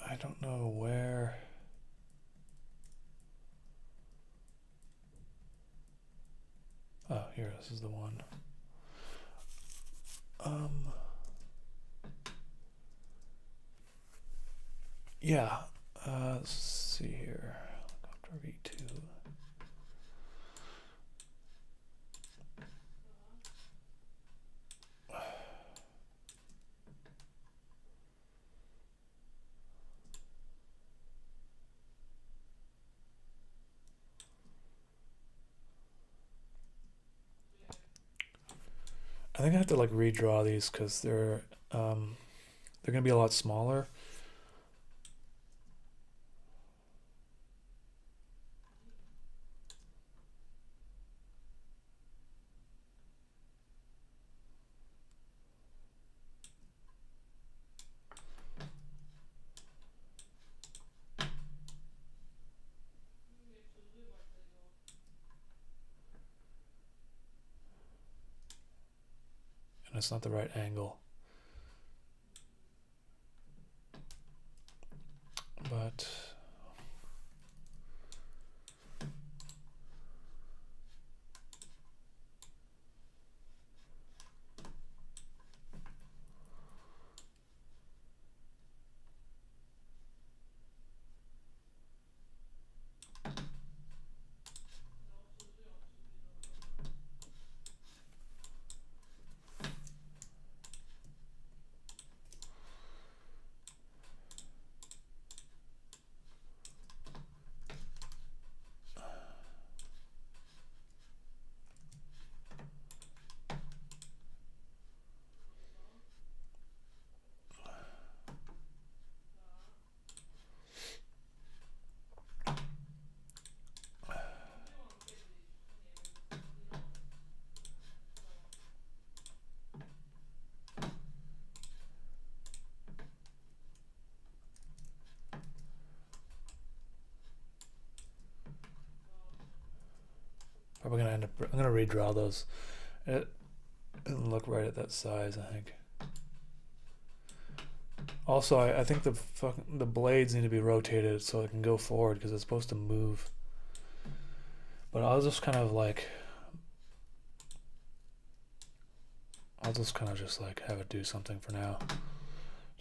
I don't know where. Oh, here, this is the one. Yeah, let's see here. Helicopter V2. I think I have to like redraw these because they're gonna be a lot smaller. And it's not the right angle. But probably gonna end up. I'm gonna redraw those. It didn't look right at that size, I think. Also, I think the blades need to be rotated so it can go forward because it's supposed to move. But I'll just kind of like have it do something for now,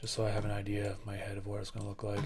just so I have an idea of my head of what it's gonna look like.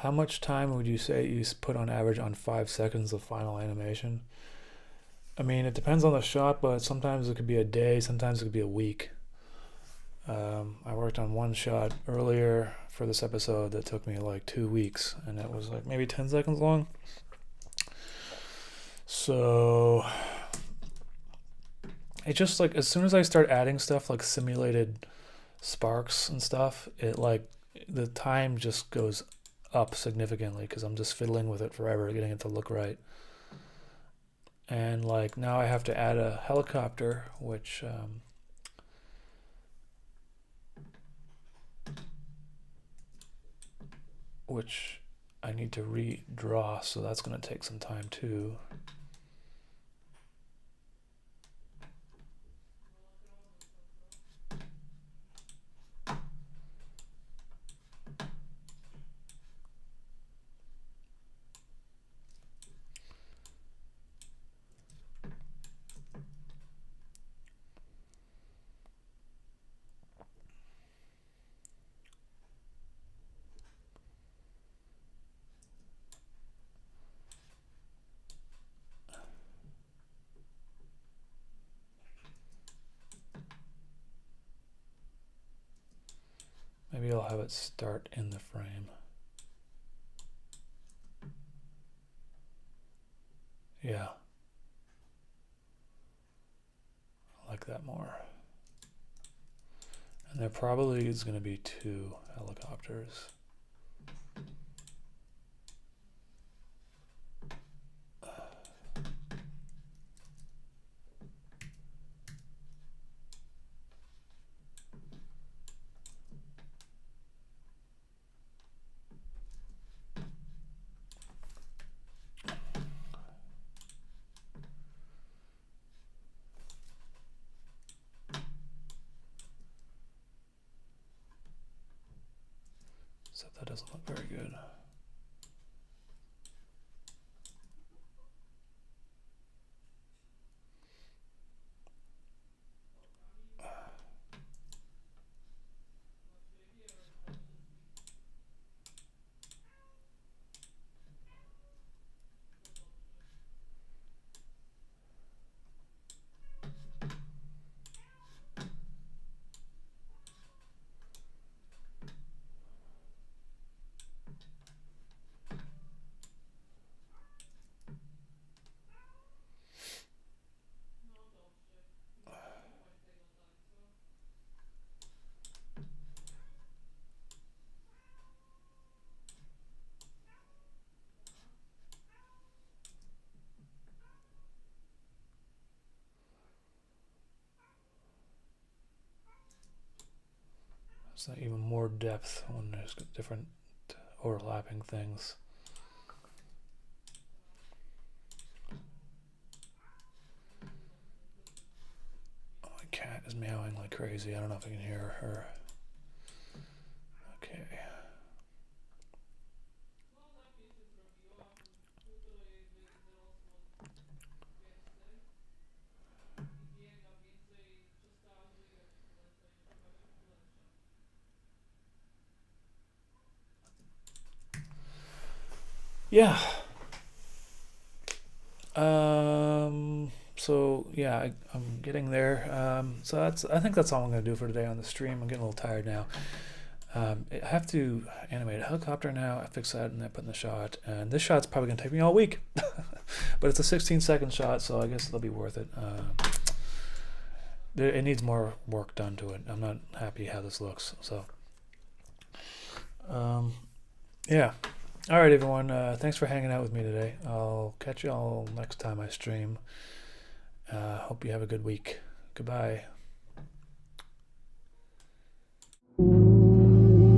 How much time would you say you put on average on 5 seconds of final animation? I mean, it depends on the shot, but sometimes it could be a day, sometimes it could be a week. I worked on one shot earlier for this episode that took me like 2 weeks, and it was like maybe 10 seconds long. So it just like as soon as I start adding stuff like simulated sparks and stuff, it like the time just goes up significantly because I'm just fiddling with it forever, getting it to look right. And like now I have to add a helicopter, which I need to redraw, so that's going to take some time too. Maybe I'll have it start in the frame. Yeah. I like that more. And there probably is going to be 2 helicopters. Except that doesn't look very good. It's not even more depth when there's different overlapping things. Oh, my cat is meowing like crazy. I don't know if I can hear her. Okay. Yeah. So yeah, I'm getting there. So I think that's all I'm gonna do for today on the stream. I'm getting a little tired now. I have to animate a helicopter now. I fix that and I put in the shot. And this shot's probably gonna take me all week, but it's a 16-second shot, so I guess it'll be worth it. It needs more work done to it. I'm not happy how this looks. So yeah. All right, everyone. Thanks for hanging out with me today. I'll catch you all next time I stream. Hope you have a good week. Goodbye.